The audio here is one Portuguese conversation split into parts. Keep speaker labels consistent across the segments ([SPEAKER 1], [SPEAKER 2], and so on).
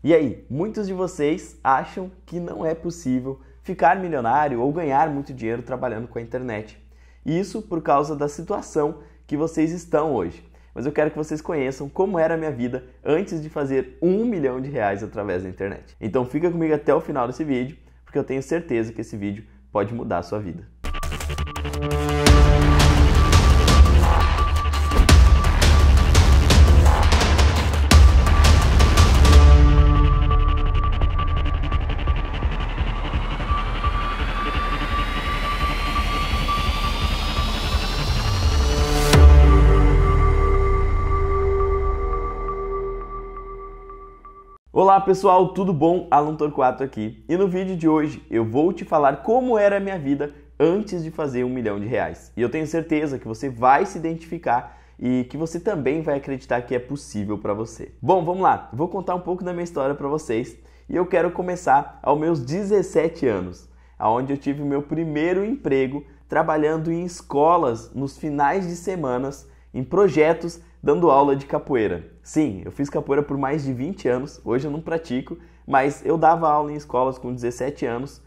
[SPEAKER 1] E aí, muitos de vocês acham que não é possível ficar milionário ou ganhar muito dinheiro trabalhando com a internet. Isso por causa da situação que vocês estão hoje. Mas eu quero que vocês conheçam como era a minha vida antes de fazer R$1 milhão através da internet. Então fica comigo até o final desse vídeo, porque eu tenho certeza que esse vídeo pode mudar a sua vida. Olá pessoal, tudo bom? Alan Torquato aqui. E no vídeo de hoje eu vou te falar como era a minha vida antes de fazer R$1 milhão. E eu tenho certeza que você vai se identificar e que você também vai acreditar que é possível para você. Bom, vamos lá. Vou contar um pouco da minha história para vocês e eu quero começar aos meus 17 anos, onde eu tive o meu primeiro emprego trabalhando em escolas nos finais de semanas, em projetos, dando aula de capoeira. Sim, eu fiz capoeira por mais de 20 anos, hoje eu não pratico, mas eu dava aula em escolas com 17 anos,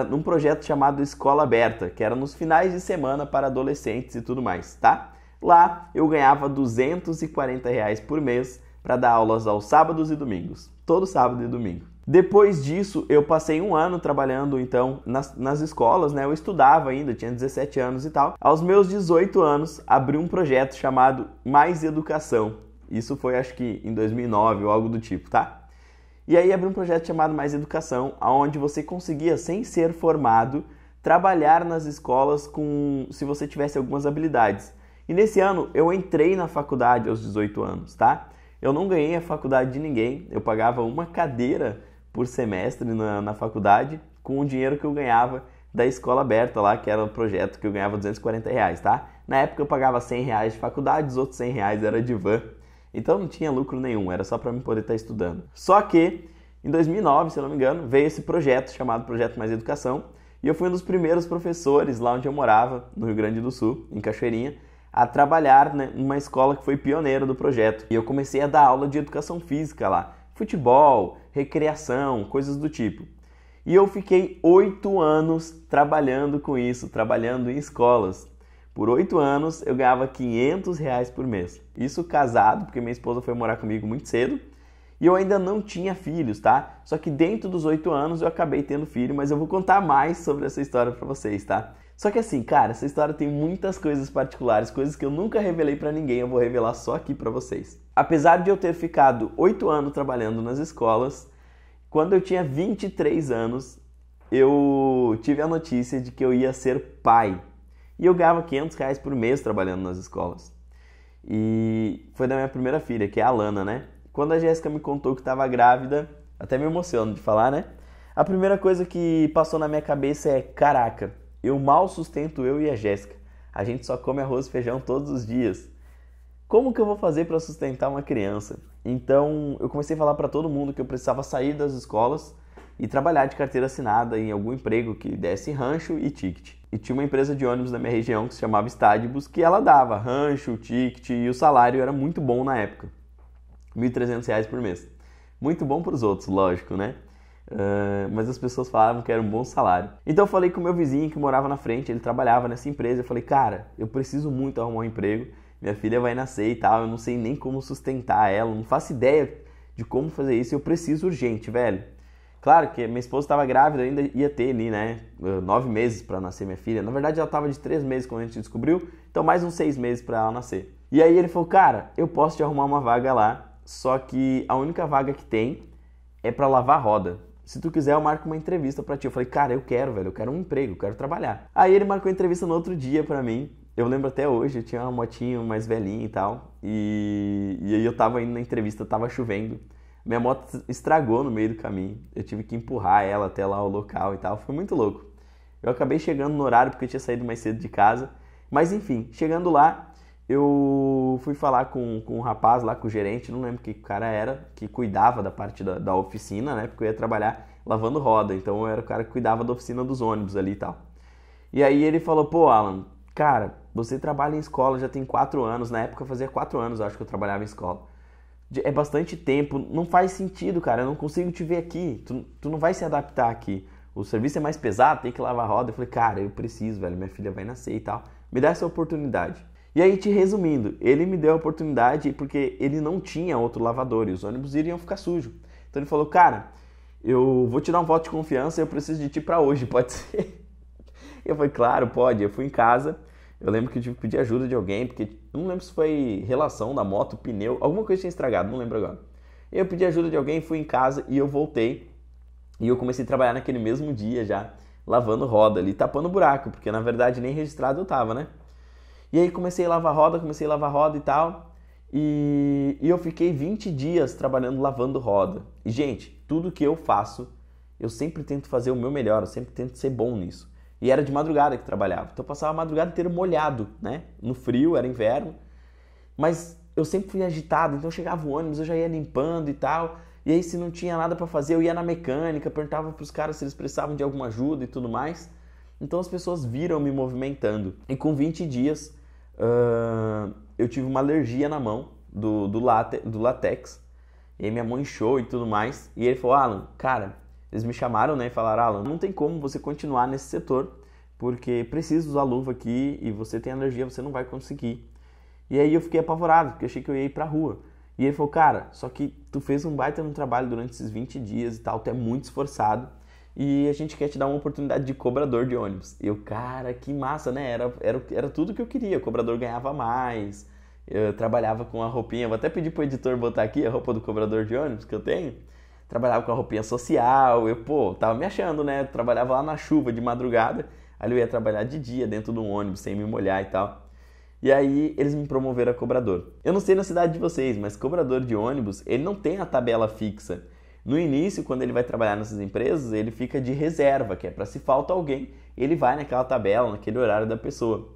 [SPEAKER 1] num projeto chamado Escola Aberta, que era nos finais de semana para adolescentes e tudo mais, tá? Lá eu ganhava R$240 por mês para dar aulas aos sábados e domingos, todo sábado e domingo. Depois disso, eu passei um ano trabalhando, então, nas escolas, né? Eu estudava ainda, tinha 17 anos e tal. Aos meus 18 anos, abri um projeto chamado Mais Educação. Isso foi, acho que, em 2009 ou algo do tipo, tá? E aí abri um projeto chamado Mais Educação, onde você conseguia, sem ser formado, trabalhar nas escolas se você tivesse algumas habilidades. E nesse ano, eu entrei na faculdade aos 18 anos, tá? Eu não ganhei a faculdade de ninguém, eu pagava uma cadeira por semestre na faculdade com o dinheiro que eu ganhava da Escola Aberta lá, que era o projeto que eu ganhava R$240, tá? Na época eu pagava R$100 de faculdade, os outros R$100 era de van, então não tinha lucro nenhum, era só para mim poder estar estudando. Só que em 2009, se eu não me engano, veio esse projeto chamado Projeto Mais Educação e eu fui um dos primeiros professores lá onde eu morava, no Rio Grande do Sul, em Cachoeirinha, a trabalhar, né, numa escola que foi pioneira do projeto. E eu comecei a dar aula de educação física lá, futebol, recreação, coisas do tipo. E eu fiquei 8 anos trabalhando com isso, trabalhando em escolas. Por 8 anos eu ganhava R$500 por mês. Isso casado, porque minha esposa foi morar comigo muito cedo. E eu ainda não tinha filhos, tá? Só que dentro dos 8 anos eu acabei tendo filho, mas eu vou contar mais sobre essa história pra vocês, tá? Só que assim, cara, essa história tem muitas coisas particulares, coisas que eu nunca revelei pra ninguém, eu vou revelar só aqui pra vocês. Apesar de eu ter ficado 8 anos trabalhando nas escolas, quando eu tinha 23 anos, eu tive a notícia de que eu ia ser pai. E eu ganhava R$500 por mês trabalhando nas escolas. E foi da minha primeira filha, que é a Alana, né? Quando a Jéssica me contou que estava grávida, até me emociono de falar, né? A primeira coisa que passou na minha cabeça é, caraca, eu mal sustento eu e a Jéssica. A gente só come arroz e feijão todos os dias. Como que eu vou fazer para sustentar uma criança? Então, eu comecei a falar para todo mundo que eu precisava sair das escolas e trabalhar de carteira assinada em algum emprego que desse rancho e ticket. E tinha uma empresa de ônibus na minha região que se chamava Stadibus, que ela dava rancho, ticket e o salário era muito bom na época. R$1.300 por mês. Muito bom para os outros, lógico, né? Mas as pessoas falavam que era um bom salário. Então eu falei com o meu vizinho que morava na frente, ele trabalhava nessa empresa. Eu falei, cara, eu preciso muito arrumar um emprego. Minha filha vai nascer e tal, eu não sei nem como sustentar ela, não faço ideia de como fazer isso. Eu preciso urgente, velho. Claro que minha esposa estava grávida, ainda ia ter ali, né, 9 meses para nascer minha filha. Na verdade, ela estava de 3 meses quando a gente descobriu, então mais uns 6 meses para ela nascer. E aí ele falou, cara, eu posso te arrumar uma vaga lá, só que a única vaga que tem é para lavar roda. Se tu quiser, eu marco uma entrevista pra ti. Eu falei, cara, eu quero, velho, eu quero um emprego, eu quero trabalhar. Aí ele marcou a entrevista no outro dia pra mim. Eu lembro até hoje, eu tinha uma motinha mais velhinha e tal. E aí eu tava indo na entrevista, tava chovendo. Minha moto estragou no meio do caminho. Eu tive que empurrar ela até lá o local e tal. Foi muito louco. Eu acabei chegando no horário porque eu tinha saído mais cedo de casa. Mas enfim, chegando lá, eu fui falar com um rapaz lá, com o gerente, não lembro que cara era, que cuidava da parte da oficina, né? Porque eu ia trabalhar lavando roda, então eu era o cara que cuidava da oficina dos ônibus ali e tal. E aí ele falou, pô, Alan, cara, você trabalha em escola já tem 4 anos, na época eu fazia 4 anos, eu acho que eu trabalhava em escola. É bastante tempo, não faz sentido, cara, eu não consigo te ver aqui, tu não vai se adaptar aqui. O serviço é mais pesado, tem que lavar a roda. Eu falei, cara, eu preciso, velho, minha filha vai nascer e tal. Me dá essa oportunidade. E aí, te resumindo, ele me deu a oportunidade porque ele não tinha outro lavador e os ônibus iriam ficar sujos. Então ele falou, cara, eu vou te dar um voto de confiança e eu preciso de ti pra hoje, pode ser? Eu falei, claro, pode. Eu fui em casa, eu lembro que eu tive que pedir ajuda de alguém, porque não lembro se foi relação da moto, pneu, alguma coisa tinha estragado, não lembro agora. Eu pedi ajuda de alguém, fui em casa e eu voltei. E eu comecei a trabalhar naquele mesmo dia já, lavando roda ali, tapando buraco, porque na verdade nem registrado eu tava, né? E aí comecei a lavar roda e tal. E eu fiquei 20 dias trabalhando lavando roda. E, gente, tudo que eu faço, eu sempre tento fazer o meu melhor, eu sempre tento ser bom nisso. E era de madrugada que trabalhava. Então eu passava a madrugada inteira molhado, né? No frio, era inverno. Mas eu sempre fui agitado, então chegava o ônibus, eu já ia limpando e tal. E aí, se não tinha nada para fazer, eu ia na mecânica, perguntava para os caras se eles precisavam de alguma ajuda e tudo mais. Então as pessoas viram me movimentando. E com 20 dias, eu tive uma alergia na mão do látex. E aí minha mão inchou e tudo mais. E ele falou, Alan, cara, eles me chamaram, né, e falaram, Alan, não tem como você continuar nesse setor, porque precisa usar luva aqui e você tem alergia, você não vai conseguir. E aí eu fiquei apavorado, porque eu achei que eu ia ir pra rua. E ele falou, cara, só que tu fez um baita no trabalho durante esses 20 dias e tal, tu é muito esforçado e a gente quer te dar uma oportunidade de cobrador de ônibus. E eu, cara, que massa, né? Era tudo que eu queria, o cobrador ganhava mais, eu trabalhava com a roupinha, vou até pedir pro editor botar aqui a roupa do cobrador de ônibus que eu tenho. Trabalhava com a roupinha social, eu, tava me achando, né? Trabalhava lá na chuva de madrugada, ali eu ia trabalhar de dia dentro de um ônibus sem me molhar e tal. E aí eles me promoveram a cobrador. Eu não sei na cidade de vocês, mas cobrador de ônibus, ele não tem a tabela fixa. No início, quando ele vai trabalhar nessas empresas, ele fica de reserva, que é para se falta alguém, ele vai naquela tabela, naquele horário da pessoa.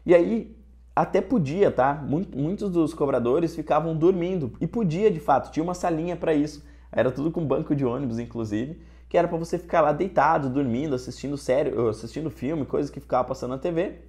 [SPEAKER 1] E aí, até podia, tá? Muitos dos cobradores ficavam dormindo. E podia, de fato, tinha uma salinha para isso. Era tudo com banco de ônibus, inclusive, que era para você ficar lá deitado, dormindo, assistindo série, assistindo filme, coisas que ficava passando na TV.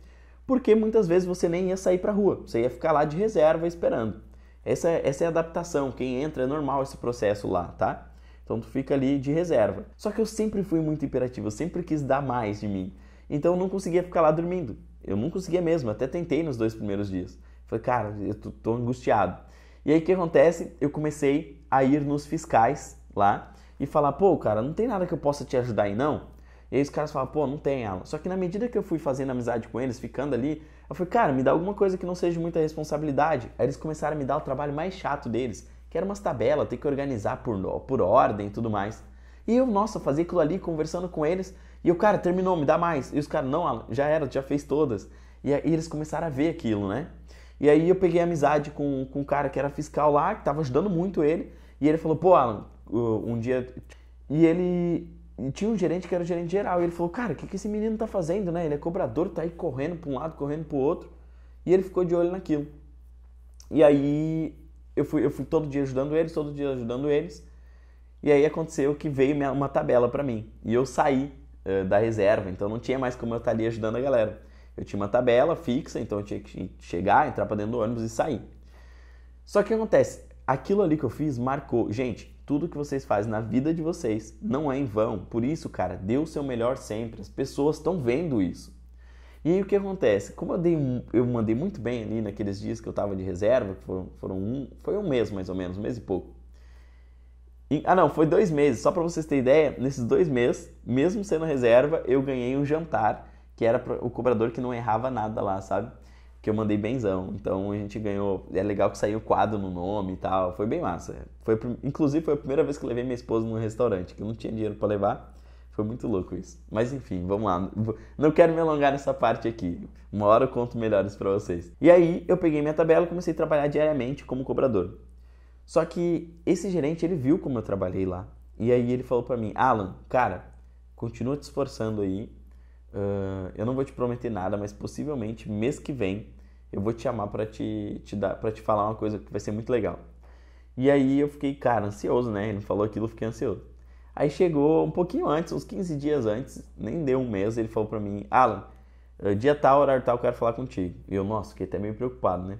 [SPEAKER 1] Porque muitas vezes você nem ia sair para a rua, você ia ficar lá de reserva esperando. Essa é a adaptação, quem entra é normal esse processo lá, tá? Então tu fica ali de reserva. Só que eu sempre fui muito imperativo, eu sempre quis dar mais de mim. Então eu não conseguia ficar lá dormindo, eu não conseguia mesmo, até tentei nos 2 primeiros dias. Falei, cara, eu tô angustiado. E aí o que acontece? Eu comecei a ir nos fiscais lá e falar, pô, cara, não tem nada que eu possa te ajudar aí não? E aí os caras falam, pô, não tem, Alan. Só que na medida que eu fui fazendo amizade com eles, ficando ali, eu falei, cara, me dá alguma coisa que não seja muita responsabilidade. Aí eles começaram a me dar o trabalho mais chato deles, que era umas tabelas, ter que organizar por ordem e tudo mais. E eu, nossa, fazia aquilo ali, conversando com eles, e eu, cara, terminou, me dá mais. E os caras, não, Alan, já era, já fez todas. E aí eles começaram a ver aquilo, né? E aí eu peguei amizade com um cara que era fiscal lá, que tava ajudando muito ele, e ele falou, pô, Alan, um dia... E ele... E tinha um gerente que era o gerente geral, e ele falou, cara, o que esse menino tá fazendo, né? Ele é cobrador, tá aí correndo pra um lado, correndo pro outro. E ele ficou de olho naquilo. E aí eu fui todo dia ajudando eles, e aí aconteceu que veio uma tabela pra mim. E eu saí da reserva, então não tinha mais como eu estar ali ajudando a galera. Eu tinha uma tabela fixa, então eu tinha que chegar, entrar pra dentro do ônibus e sair. Só que o que acontece? Aquilo ali que eu fiz marcou. Gente, tudo que vocês fazem na vida de vocês não é em vão. Por isso, cara, dê o seu melhor sempre. As pessoas estão vendo isso. E aí o que acontece? Como eu mandei muito bem ali naqueles dias que eu tava de reserva, que foi um mês mais ou menos, um mês e pouco. Foi 2 meses. Só pra vocês terem ideia, nesses 2 meses, mesmo sendo reserva, eu ganhei um jantar, que era o cobrador que não errava nada lá, sabe? Que eu mandei benzão, então a gente ganhou, é legal que saiu o quadro no nome e tal, foi bem massa. Inclusive foi a primeira vez que eu levei minha esposa num restaurante, que eu não tinha dinheiro pra levar, foi muito louco isso. Mas enfim, vamos lá, não quero me alongar nessa parte aqui, uma hora eu conto melhores pra vocês. E aí eu peguei minha tabela e comecei a trabalhar diariamente como cobrador. Só que esse gerente, ele viu como eu trabalhei lá, e aí ele falou pra mim, Alan, cara, continua te esforçando aí, eu não vou te prometer nada, mas possivelmente mês que vem eu vou te chamar para te falar uma coisa que vai ser muito legal. E aí eu fiquei, cara, ansioso, né? Ele falou aquilo, eu fiquei ansioso. Aí chegou um pouquinho antes, uns 15 dias antes, nem deu um mês, ele falou pra mim, Alan, dia tal, horário tal, eu quero falar contigo. E eu, nossa, fiquei até meio preocupado, né?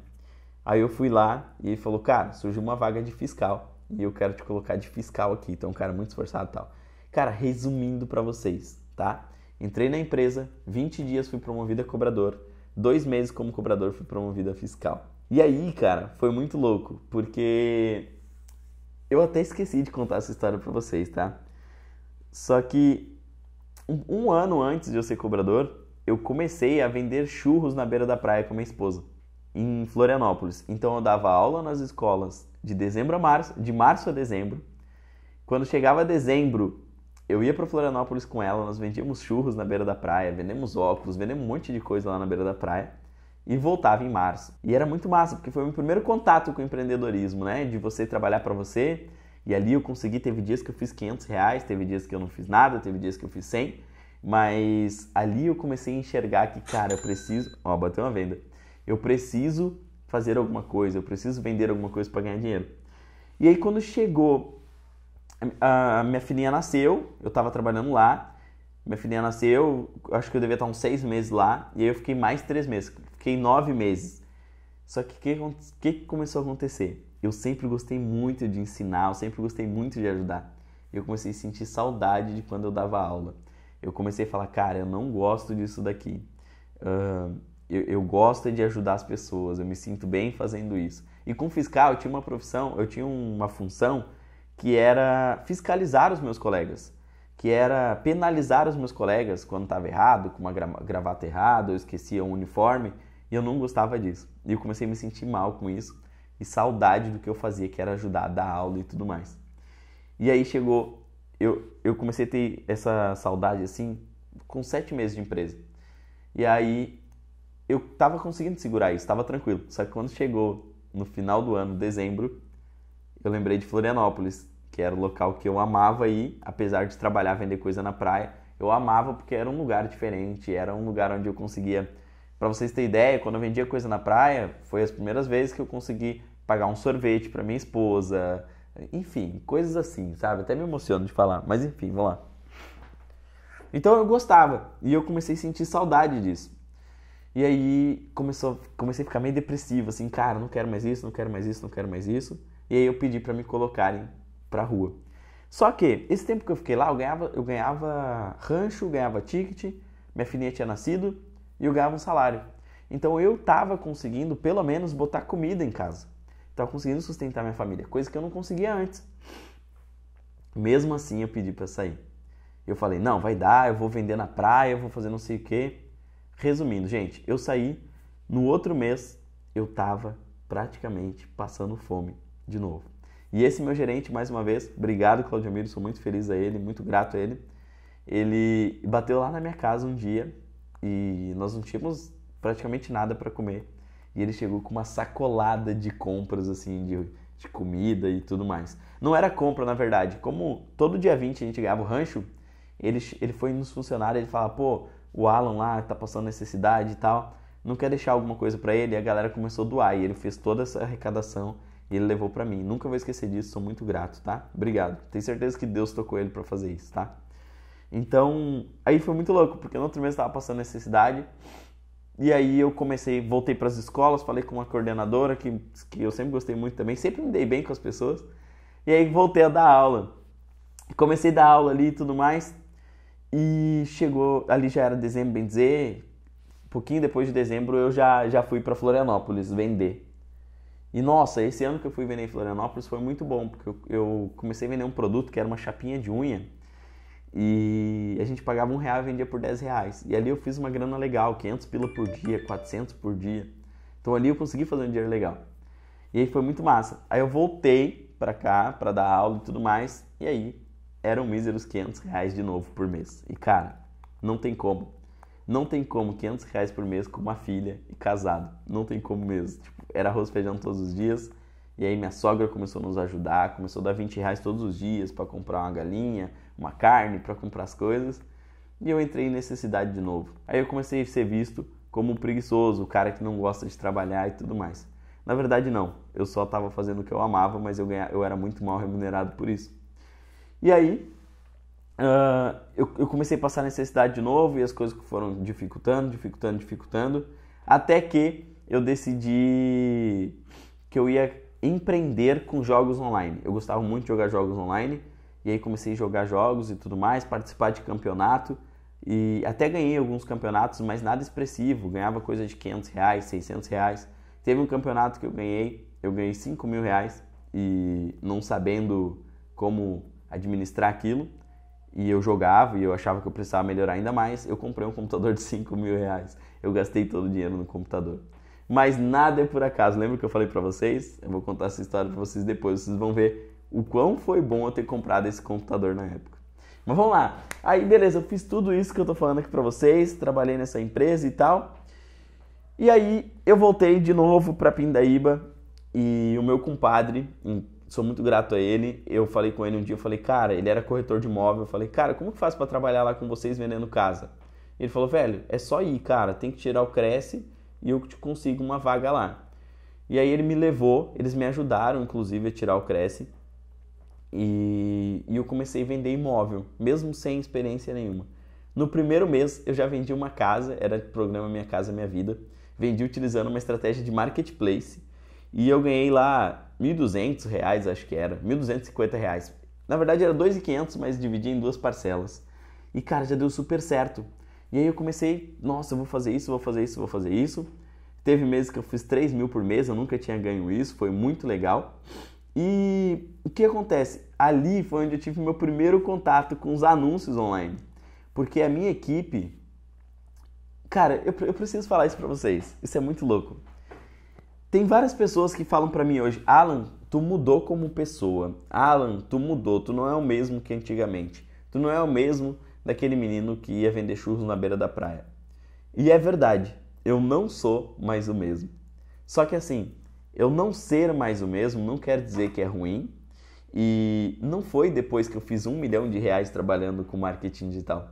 [SPEAKER 1] Aí eu fui lá e ele falou, cara, surgiu uma vaga de fiscal e eu quero te colocar de fiscal aqui. Então, um cara muito esforçado e tal. Cara, resumindo pra vocês, tá? Entrei na empresa, 20 dias fui promovido a cobrador, 2 meses como cobrador fui promovido a fiscal. E aí, cara, foi muito louco, porque eu até esqueci de contar essa história pra vocês, tá? Só que um ano antes de eu ser cobrador, eu comecei a vender churros na beira da praia com minha esposa, em Florianópolis. Então eu dava aula nas escolas de dezembro a março, de março a dezembro. Quando chegava dezembro, eu ia para Florianópolis com ela, nós vendíamos churros na beira da praia, vendemos óculos, vendemos um monte de coisa lá na beira da praia e voltava em março. E era muito massa, porque foi o meu primeiro contato com o empreendedorismo, né? De você trabalhar para você. E ali eu consegui, teve dias que eu fiz R$ 500, teve dias que eu não fiz nada, teve dias que eu fiz 100. Mas ali eu comecei a enxergar que, cara, eu preciso... Ó, bateu uma venda. Eu preciso fazer alguma coisa, eu preciso vender alguma coisa para ganhar dinheiro. E aí quando chegou... A minha filhinha nasceu, eu estava trabalhando lá. Minha filhinha nasceu, acho que eu devia estar uns 6 meses lá. E aí eu fiquei mais 3 meses, fiquei 9 meses. Só que o que começou a acontecer? Eu sempre gostei muito de ensinar, eu sempre gostei muito de ajudar. Eu comecei a sentir saudade de quando eu dava aula. Eu comecei a falar, cara, eu não gosto disso daqui. Eu gosto de ajudar as pessoas, eu me sinto bem fazendo isso. E com fiscal eu tinha uma profissão, eu tinha uma função que era fiscalizar os meus colegas, que era penalizar os meus colegas quando estava errado, com uma gravata errada, eu esquecia um uniforme, e eu não gostava disso. E eu comecei a me sentir mal com isso, e saudade do que eu fazia, que era ajudar, dar aula e tudo mais. E aí chegou, eu comecei a ter essa saudade assim, com 7 meses de empresa. E aí eu tava conseguindo segurar isso, tava tranquilo. Só que quando chegou no final do ano, dezembro, eu lembrei de Florianópolis, que era o local que eu amava ir, apesar de trabalhar, vender coisa na praia. Eu amava porque era um lugar diferente, era um lugar onde eu conseguia... Pra vocês terem ideia, quando eu vendia coisa na praia, foi as primeiras vezes que eu consegui pagar um sorvete pra minha esposa, enfim, coisas assim, sabe? Até me emociono de falar, mas enfim, vamos lá. Então eu gostava e eu comecei a sentir saudade disso. E aí comecei a ficar meio depressivo, assim, cara, não quero mais isso, não quero mais isso, não quero mais isso. E aí eu pedi pra me colocarem pra rua. Só que esse tempo que eu fiquei lá, eu ganhava rancho, ganhava ticket, minha filhinha tinha nascido e eu ganhava um salário. Então eu tava conseguindo pelo menos botar comida em casa. Tava conseguindo sustentar minha família, coisa que eu não conseguia antes. Mesmo assim eu pedi pra sair. Eu falei, não, vai dar, eu vou vender na praia, eu vou fazer não sei o quê. Resumindo, gente, eu saí, no outro mês eu tava praticamente passando fome de novo. E esse meu gerente, mais uma vez, obrigado Claudio Amiro, sou muito feliz a ele, muito grato a ele. Ele bateu lá na minha casa um dia e nós não tínhamos praticamente nada para comer. E ele chegou com uma sacolada de compras, assim, de comida e tudo mais. Não era compra, na verdade. Como todo dia 20 a gente ganhava o rancho, ele foi nos funcionários e ele falava, pô, o Alan lá tá passando necessidade e tal, não quer deixar alguma coisa para ele? E a galera começou a doar e ele fez toda essa arrecadação e ele levou para mim. Nunca vou esquecer disso, sou muito grato, tá? Obrigado. Tenho certeza que Deus tocou ele para fazer isso, tá? Então, aí foi muito louco, porque no outro mês eu tava passando necessidade. E aí eu voltei para as escolas, falei com uma coordenadora que eu sempre gostei muito também, sempre me dei bem com as pessoas. E aí voltei a dar aula. Comecei a dar aula ali e tudo mais. E chegou, ali já era dezembro, bem dizer, um pouquinho depois de dezembro eu já fui para Florianópolis vender. E nossa, esse ano que eu fui vender em Florianópolis foi muito bom, porque eu comecei a vender um produto que era uma chapinha de unha. E a gente pagava R$1 e vendia por R$10. E ali eu fiz uma grana legal, 500 pila por dia, 400 por dia. Então ali eu consegui fazer um dinheiro legal. E aí foi muito massa. Aí eu voltei pra cá, pra dar aula e tudo mais. E aí eram míseros R$500 de novo por mês. E cara, não tem como. Não tem como R$500 por mês com uma filha e casado. Não tem como mesmo. Tipo, era arroz e feijão todos os dias. E aí minha sogra começou a nos ajudar, começou a dar R$20 todos os dias para comprar uma galinha, uma carne, para comprar as coisas. E eu entrei em necessidade de novo. Aí eu comecei a ser visto como um preguiçoso, o cara que não gosta de trabalhar e tudo mais. Na verdade não, eu só estava fazendo o que eu amava, mas eu era muito mal remunerado por isso. E aí eu comecei a passar necessidade de novo e as coisas foram dificultando, até que eu decidi que eu ia empreender com jogos online. Eu gostava muito de jogar jogos online, e aí comecei a jogar jogos e tudo mais, participar de campeonato, e até ganhei alguns campeonatos, mas nada expressivo, ganhava coisa de R$500, R$600. Teve um campeonato que eu ganhei R$5.000, e não sabendo como administrar aquilo, e eu jogava e eu achava que eu precisava melhorar ainda mais, eu comprei um computador de R$5.000. Eu gastei todo o dinheiro no computador. Mas nada é por acaso. Lembra que eu falei pra vocês? Eu vou contar essa história pra vocês depois. Vocês vão ver o quão foi bom eu ter comprado esse computador na época. Mas vamos lá. Aí, beleza, eu fiz tudo isso que eu tô falando aqui pra vocês. Trabalhei nessa empresa e tal. E aí, eu voltei de novo pra Pindaíba. E o meu compadre, sou muito grato a ele, eu falei com ele um dia, eu falei, cara, ele era corretor de imóvel. Eu falei, cara, como que faz pra trabalhar lá com vocês vendendo casa? Ele falou, velho, é só ir, cara. Tem que tirar o Cresce e eu te consigo uma vaga lá. E aí ele me levou, eles me ajudaram, inclusive, a tirar o Cresce. E eu comecei a vender imóvel, mesmo sem experiência nenhuma. No primeiro mês, eu já vendi uma casa, era o programa Minha Casa Minha Vida. Vendi utilizando uma estratégia de marketplace. E eu ganhei lá R$1.200, acho que era, R$1.250. Na verdade era R$2.500, mas dividi em 2 parcelas. E cara, já deu super certo. E aí eu comecei, nossa, eu vou fazer isso, vou fazer isso, vou fazer isso. Teve meses que eu fiz 3 mil por mês, eu nunca tinha ganho isso, foi muito legal. E o que acontece? Ali foi onde eu tive meu primeiro contato com os anúncios online. Porque a minha equipe... Cara, eu preciso falar isso pra vocês, isso é muito louco. Tem várias pessoas que falam pra mim hoje, Alan, tu mudou como pessoa. Alan, tu mudou, tu não é o mesmo que antigamente. Tu não é o mesmo daquele menino que ia vender churros na beira da praia. E é verdade, eu não sou mais o mesmo. Só que assim, eu não ser mais o mesmo não quer dizer que é ruim. E não foi depois que eu fiz R$1 milhão trabalhando com marketing digital.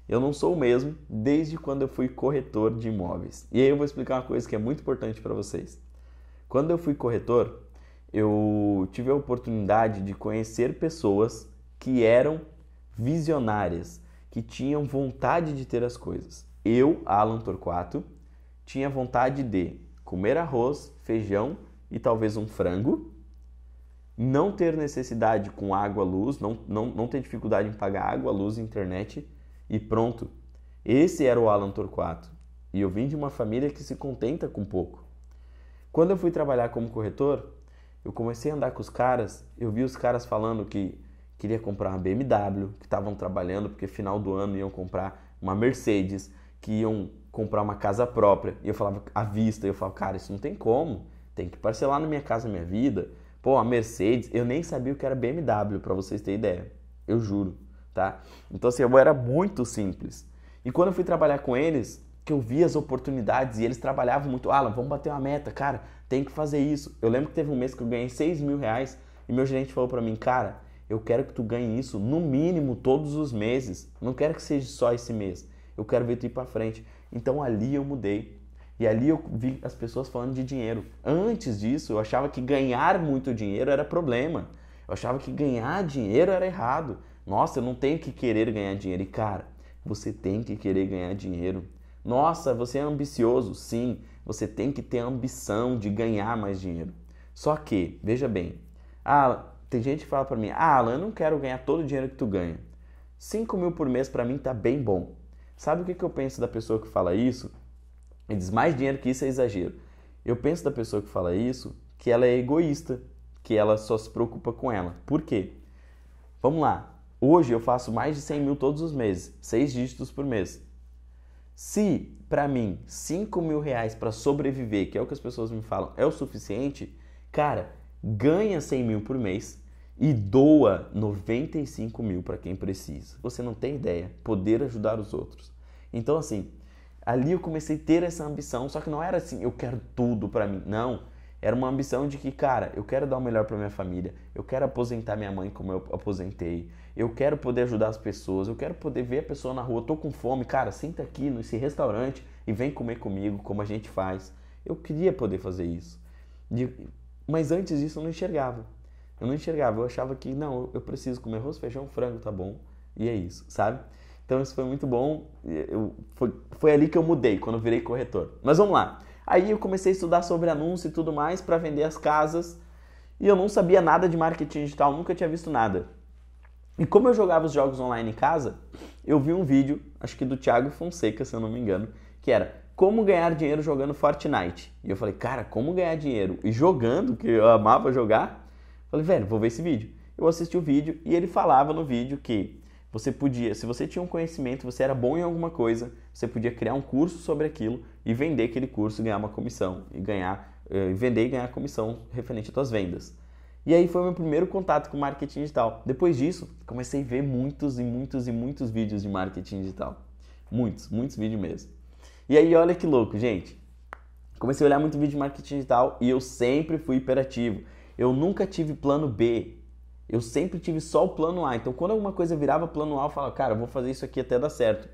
[SPEAKER 1] Eu não sou o mesmo desde quando eu fui corretor de imóveis. E aí eu vou explicar uma coisa que é muito importante para vocês. Quando eu fui corretor, eu tive a oportunidade de conhecer pessoas que eram visionárias, que tinham vontade de ter as coisas. Eu, Alan Torquato, tinha vontade de comer arroz, feijão e talvez um frango, não ter necessidade com água, luz, não ter dificuldade em pagar água, luz e internet e pronto. Esse era o Alan Torquato. E eu vim de uma família que se contenta com pouco. Quando eu fui trabalhar como corretor, eu comecei a andar com os caras, eu vi os caras falando que queria comprar uma BMW, que estavam trabalhando porque final do ano iam comprar uma Mercedes, que iam comprar uma casa própria. E eu falava à vista, eu falava, cara, isso não tem como, tem que parcelar na Minha Casa Minha Vida. Pô, a Mercedes, eu nem sabia o que era BMW, pra vocês terem ideia, eu juro, tá? Então assim, eu era muito simples. E quando eu fui trabalhar com eles, que eu vi as oportunidades e eles trabalhavam muito, Alan, vamos bater uma meta, cara, tem que fazer isso. Eu lembro que teve um mês que eu ganhei R$6.000 e meu gerente falou pra mim, cara, eu quero que tu ganhe isso no mínimo todos os meses, não quero que seja só esse mês, eu quero ver tu ir pra frente. Então ali eu mudei e ali eu vi as pessoas falando de dinheiro. Antes disso eu achava que ganhar muito dinheiro era problema, eu achava que ganhar dinheiro era errado. Nossa, eu não tenho que querer ganhar dinheiro. E cara, você tem que querer ganhar dinheiro. Nossa, você é ambicioso? Sim, você tem que ter a ambição de ganhar mais dinheiro. Só que, veja bem, tem gente que fala pra mim, Alan, eu não quero ganhar todo o dinheiro que tu ganha. 5 mil por mês pra mim tá bem bom. Sabe o que eu penso da pessoa que fala isso? Ele diz, mais dinheiro que isso é exagero. Eu penso da pessoa que fala isso que ela é egoísta, que ela só se preocupa com ela. Por quê? Vamos lá. Hoje eu faço mais de 100 mil todos os meses, 6 dígitos por mês. Se, para mim, R$5.000 para sobreviver, que é o que as pessoas me falam, é o suficiente, cara, ganha 100 mil por mês e doa 95 mil para quem precisa. Você não tem ideia, poder ajudar os outros. Então, assim, ali eu comecei a ter essa ambição, só que não era assim, eu quero tudo para mim, não. Era uma ambição de que, cara, eu quero dar o melhor para minha família, eu quero aposentar minha mãe como eu aposentei, eu quero poder ajudar as pessoas, eu quero poder ver a pessoa na rua, tô com fome, cara, senta aqui nesse restaurante e vem comer comigo, como a gente faz. Eu queria poder fazer isso. Mas antes disso eu não enxergava. Eu achava que, não, eu preciso comer arroz, feijão, frango, tá bom, e é isso, sabe? Então isso foi muito bom, foi ali que eu mudei, quando eu virei corretor. Mas vamos lá. Aí eu comecei a estudar sobre anúncio e tudo mais para vender as casas. E eu não sabia nada de marketing digital, nunca tinha visto nada. E como eu jogava os jogos online em casa, eu vi um vídeo, acho que do Thiago Fonseca, se eu não me engano, que era como ganhar dinheiro jogando Fortnite. E eu falei, cara, como ganhar dinheiro? E jogando, que eu amava jogar, falei, velho, vou ver esse vídeo. Eu assisti o vídeo e ele falava no vídeo que você podia, se você tinha um conhecimento, você era bom em alguma coisa, você podia criar um curso sobre aquilo e vender aquele curso e ganhar uma comissão. E vender e ganhar comissão referente às suas vendas. E aí foi o meu primeiro contato com marketing digital. Depois disso, comecei a ver muitos vídeos de marketing digital. Muitos vídeos mesmo. E aí, olha que louco, gente. Comecei a olhar muito vídeo de marketing digital e eu sempre fui hiperativo. Eu nunca tive plano B. Eu sempre tive só o plano A. Então, quando alguma coisa virava plano A, eu falava, cara, eu vou fazer isso aqui até dar certo.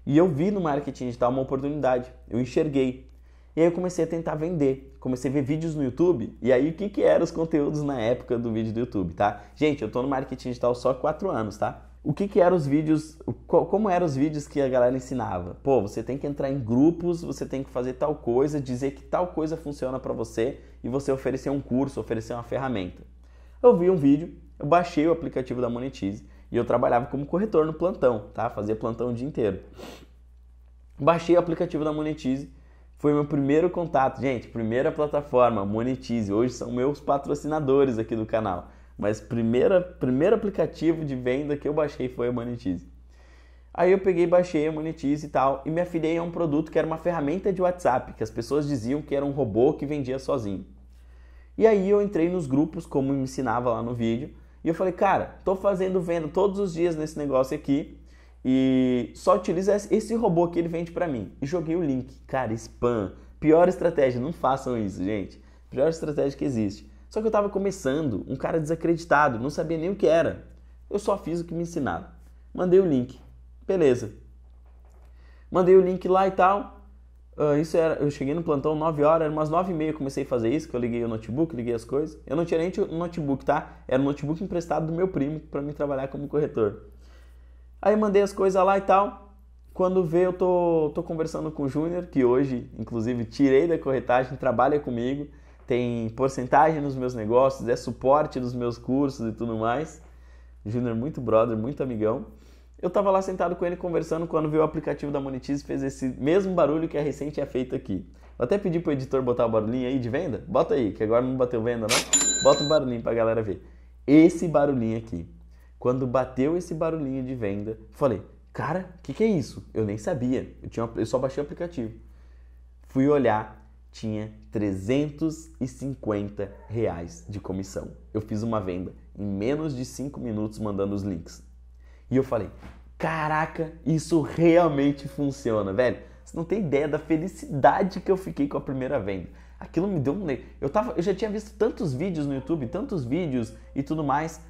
[SPEAKER 1] E eu vi no marketing digital uma oportunidade. Eu enxerguei. E aí eu comecei a tentar vender. Comecei a ver vídeos no YouTube. E aí o que eram os conteúdos na época do vídeo do YouTube, tá? Gente, eu tô no marketing digital só há 4 anos, tá? O que eram os vídeos, como eram os vídeos que a galera ensinava? Pô, você tem que entrar em grupos, você tem que fazer tal coisa, dizer que tal coisa funciona pra você e você oferecer um curso, oferecer uma ferramenta. Eu vi um vídeo, eu baixei o aplicativo da Monetize e eu trabalhava como corretor no plantão, tá? Fazia plantão o dia inteiro. Baixei o aplicativo da Monetize. Foi meu primeiro contato, gente, primeira plataforma, Monetize. Hoje são meus patrocinadores aqui do canal, mas primeiro aplicativo de venda que eu baixei foi a Monetize. Aí eu peguei, baixei a Monetize e tal, e me afiliei a um produto que era uma ferramenta de WhatsApp, que as pessoas diziam que era um robô que vendia sozinho. E aí eu entrei nos grupos, como me ensinava lá no vídeo, e eu falei, cara, tô fazendo venda todos os dias nesse negócio aqui, e só utiliza esse robô que ele vende pra mim. E joguei o link. Cara, spam. Pior estratégia. Não façam isso, gente. Pior estratégia que existe. Só que eu tava começando, um cara desacreditado, não sabia nem o que era. Eu só fiz o que me ensinaram. Mandei o link. Beleza. Mandei o link lá e tal. Eu cheguei no plantão 9 horas, era umas 9h30 eu comecei a fazer isso, que eu liguei o notebook, liguei as coisas. Eu não tinha nem notebook, tá? Era um notebook emprestado do meu primo pra mim trabalhar como corretor. Aí mandei as coisas lá e tal. Quando vê, eu tô conversando com o Júnior, que hoje, inclusive, tirei da corretagem, trabalha comigo, tem porcentagem nos meus negócios, é suporte dos meus cursos e tudo mais. Júnior muito brother, muito amigão. Eu tava lá sentado com ele conversando quando veio o aplicativo da Monetize e fez esse mesmo barulho que a Recém tinha feito aqui. Vou até pedir pro editor botar o barulhinho aí de venda. Bota aí, que agora não bateu venda, não? Bota o barulhinho pra galera ver. Esse barulhinho aqui. Quando bateu esse barulhinho de venda, falei, cara, o que é isso? Eu nem sabia, eu só baixei o aplicativo. Fui olhar, tinha R$350 de comissão. Eu fiz uma venda em menos de 5 minutos mandando os links. E eu falei, caraca, isso realmente funciona, velho. Você não tem ideia da felicidade que eu fiquei com a primeira venda. Aquilo me deu um... Eu já tinha visto tantos vídeos no YouTube, tantos vídeos e tudo mais...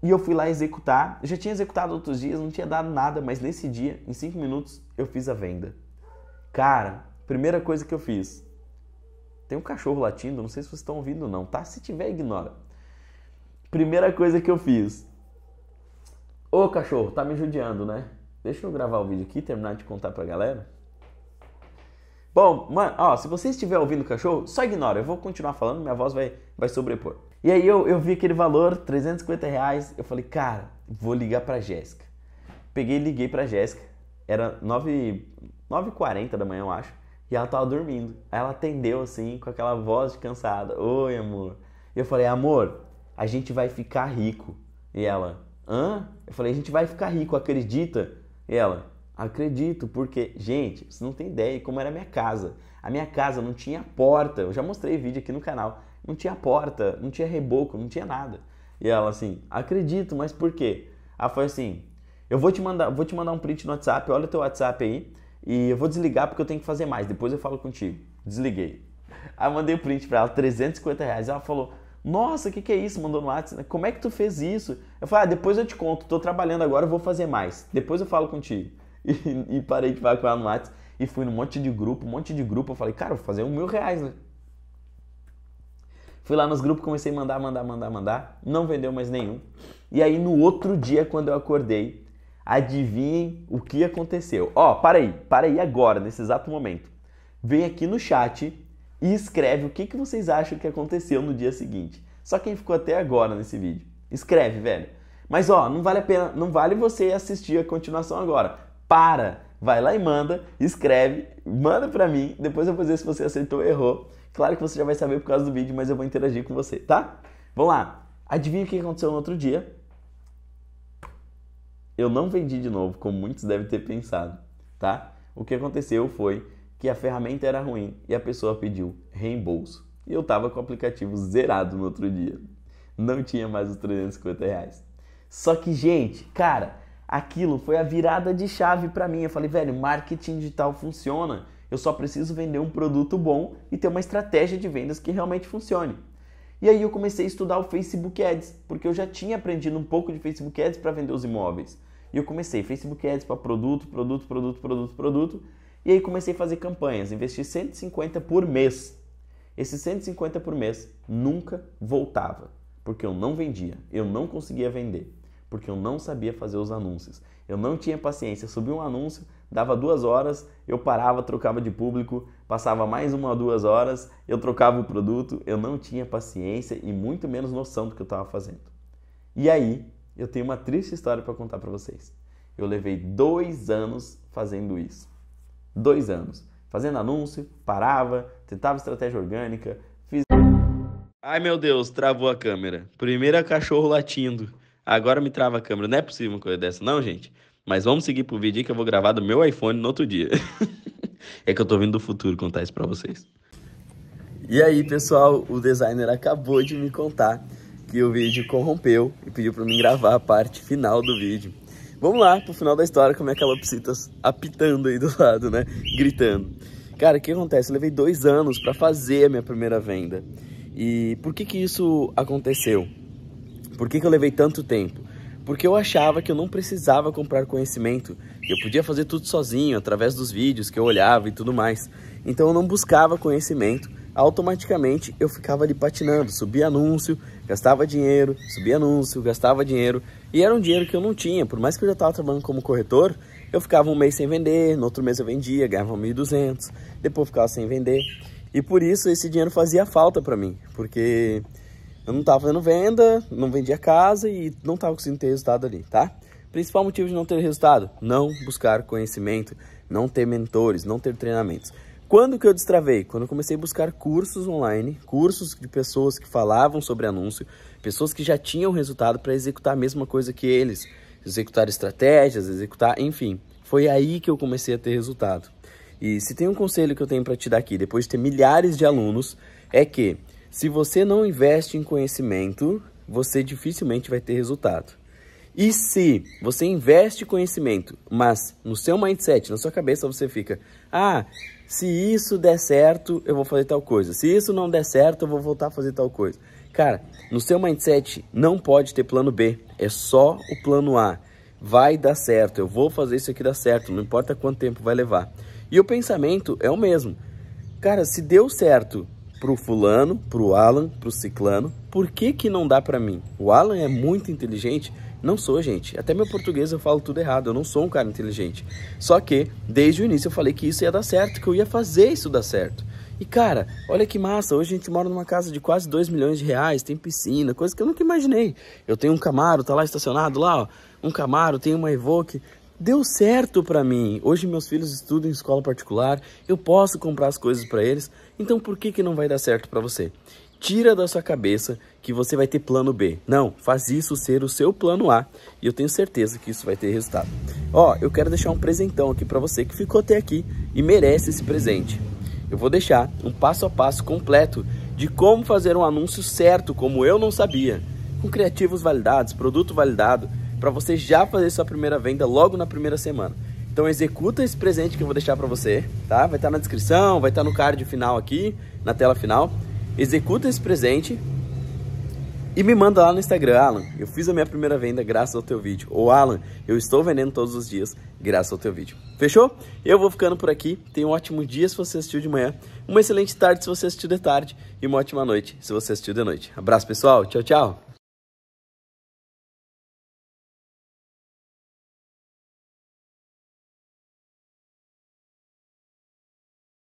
[SPEAKER 1] E eu fui lá executar, eu já tinha executado outros dias, não tinha dado nada, mas nesse dia, em 5 minutos, eu fiz a venda. Cara, primeira coisa que eu fiz. Tem um cachorro latindo, não sei se vocês estão ouvindo ou não, tá? Se tiver, ignora. Primeira coisa que eu fiz. Ô cachorro, tá me judiando, né? Deixa eu gravar o vídeo aqui e terminar de contar pra galera. Bom, mano, ó, se você estiver ouvindo o cachorro, só ignora, eu vou continuar falando, minha voz vai sobrepor. E aí eu vi aquele valor, R$350, eu falei, cara, vou ligar pra Jéssica. Peguei e liguei pra Jéssica, era 9h40 da manhã, eu acho, e ela tava dormindo. Aí ela atendeu assim, com aquela voz de cansada, oi amor. E eu falei, amor, a gente vai ficar rico. E ela, hã? Eu falei, a gente vai ficar rico, acredita? E ela, acredito, porque, gente, você não tem ideia de como era a minha casa. A minha casa não tinha porta, eu já mostrei vídeo aqui no canal. Não tinha porta, não tinha reboco, não tinha nada. E ela assim, acredito, mas por quê? Ela foi assim, eu vou te mandar um print no WhatsApp, olha o teu WhatsApp aí, e eu vou desligar porque eu tenho que fazer mais, depois eu falo contigo. Desliguei. Aí eu mandei o print pra ela, R$350. Ela falou, nossa, o que é isso? Mandou no WhatsApp, como é que tu fez isso? Eu falei, depois eu te conto, tô trabalhando agora, eu vou fazer mais, depois eu falo contigo. E parei de falar com ela no WhatsApp e fui num monte de grupo, eu falei, cara, eu vou fazer R$1.000, né? Fui lá nos grupos, comecei a mandar, não vendeu mais nenhum. E aí no outro dia, quando eu acordei, adivinhem o que aconteceu. Ó, para aí agora, nesse exato momento. Vem aqui no chat e escreve o que vocês acham que aconteceu no dia seguinte. Só quem ficou até agora nesse vídeo. Escreve, velho. Mas ó, não vale a pena, não vale você assistir a continuação agora. Para, vai lá e manda, escreve, manda pra mim, depois eu vou dizer se você acertou ou errou. Claro que você já vai saber por causa do vídeo, mas eu vou interagir com você, tá? Vamos lá. Adivinha o que aconteceu no outro dia? Eu não vendi de novo, como muitos devem ter pensado, tá? O que aconteceu foi que a ferramenta era ruim e a pessoa pediu reembolso. E eu tava com o aplicativo zerado no outro dia. Não tinha mais os R$350. Só que, gente, cara, aquilo foi a virada de chave pra mim. Eu falei, velho, marketing digital funciona. Eu só preciso vender um produto bom e ter uma estratégia de vendas que realmente funcione. E aí eu comecei a estudar o Facebook Ads, porque eu já tinha aprendido um pouco de Facebook Ads para vender os imóveis. E eu comecei Facebook Ads para produto. E aí comecei a fazer campanhas, investi 150 por mês. Esses 150 por mês nunca voltava, porque eu não vendia, eu não conseguia vender, porque eu não sabia fazer os anúncios. Eu não tinha paciência, subia um anúncio, dava 2 horas, eu parava, trocava de público, passava mais 1 ou 2 horas, eu trocava o produto, eu não tinha paciência e muito menos noção do que eu estava fazendo. E aí, eu tenho uma triste história para contar para vocês. Eu levei 2 anos fazendo isso. 2 anos. Fazendo anúncio, parava, tentava estratégia orgânica, fiz... Ai meu Deus, travou a câmera. Primeiro cachorro latindo. Agora me trava a câmera. Não é possível uma coisa dessa, não, gente? Mas vamos seguir pro vídeo aí que eu vou gravar do meu iPhone no outro dia. É que eu tô vindo do futuro contar isso pra vocês. E aí, pessoal, o designer acabou de me contar que o vídeo corrompeu e pediu pra mim gravar a parte final do vídeo. Vamos lá pro final da história, como é que a Lopsita apitando aí do lado, né? Gritando. Cara, o que acontece? Eu levei 2 anos pra fazer a minha primeira venda. E por que isso aconteceu? Por que eu levei tanto tempo? Porque eu achava que eu não precisava comprar conhecimento. Eu podia fazer tudo sozinho, através dos vídeos que eu olhava e tudo mais. Então eu não buscava conhecimento. Automaticamente eu ficava ali patinando. Subia anúncio, gastava dinheiro, subia anúncio, gastava dinheiro. E era um dinheiro que eu não tinha. Por mais que eu já estava trabalhando como corretor, eu ficava um mês sem vender, no outro mês eu vendia, ganhava 1.200, depois eu ficava sem vender. E por isso esse dinheiro fazia falta para mim, porque eu não estava fazendo venda, não vendia casa e não estava conseguindo ter resultado ali, tá? Principal motivo de não ter resultado? Não buscar conhecimento, não ter mentores, não ter treinamentos. Quando que eu destravei? Quando eu comecei a buscar cursos online, cursos de pessoas que falavam sobre anúncio, pessoas que já tinham resultado para executar a mesma coisa que eles, executar estratégias, enfim. Foi aí que eu comecei a ter resultado. E se tem um conselho que eu tenho para te dar aqui, depois de ter milhares de alunos, é que se você não investe em conhecimento, você dificilmente vai ter resultado. E se você investe em conhecimento, mas no seu mindset, na sua cabeça você fica, se isso der certo, eu vou fazer tal coisa. Se isso não der certo, eu vou voltar a fazer tal coisa. Cara, no seu mindset não pode ter plano B, é só o plano A. Vai dar certo, eu vou fazer isso aqui dar certo, não importa quanto tempo vai levar. E o pensamento é o mesmo. Cara, se deu certo pro fulano, pro Alan, pro ciclano, por que não dá pra mim? O Alan é muito inteligente? Não sou, gente. Até meu português eu falo tudo errado, eu não sou um cara inteligente. Só que, desde o início eu falei que isso ia dar certo, que eu ia fazer isso dar certo. E cara, olha que massa, hoje a gente mora numa casa de quase 2 milhões de reais, tem piscina, coisa que eu nunca imaginei. Eu tenho um Camaro, tá lá estacionado lá, ó, um Camaro, tenho uma Evoque. Deu certo pra mim. Hoje meus filhos estudam em escola particular, eu posso comprar as coisas pra eles. Então por que não vai dar certo pra você? Tira da sua cabeça que você vai ter plano B. Não, faz isso ser o seu plano A. E eu tenho certeza que isso vai ter resultado. Ó, eu quero deixar um presentão aqui pra você que ficou até aqui e merece esse presente. Eu vou deixar um passo a passo completo de como fazer um anúncio certo, como eu não sabia. Com criativos validados, produto validado, para você já fazer sua primeira venda logo na primeira semana. Então executa esse presente que eu vou deixar para você, tá? Vai estar na descrição, vai estar no card final aqui, na tela final. Executa esse presente e me manda lá no Instagram, Alan, eu fiz a minha primeira venda graças ao teu vídeo. Ou Alan, eu estou vendendo todos os dias graças ao teu vídeo. Fechou? Eu vou ficando por aqui. Tenha um ótimo dia se você assistiu de manhã, uma excelente tarde se você assistiu de tarde e uma ótima noite se você assistiu de noite. Abraço, pessoal. Tchau, tchau.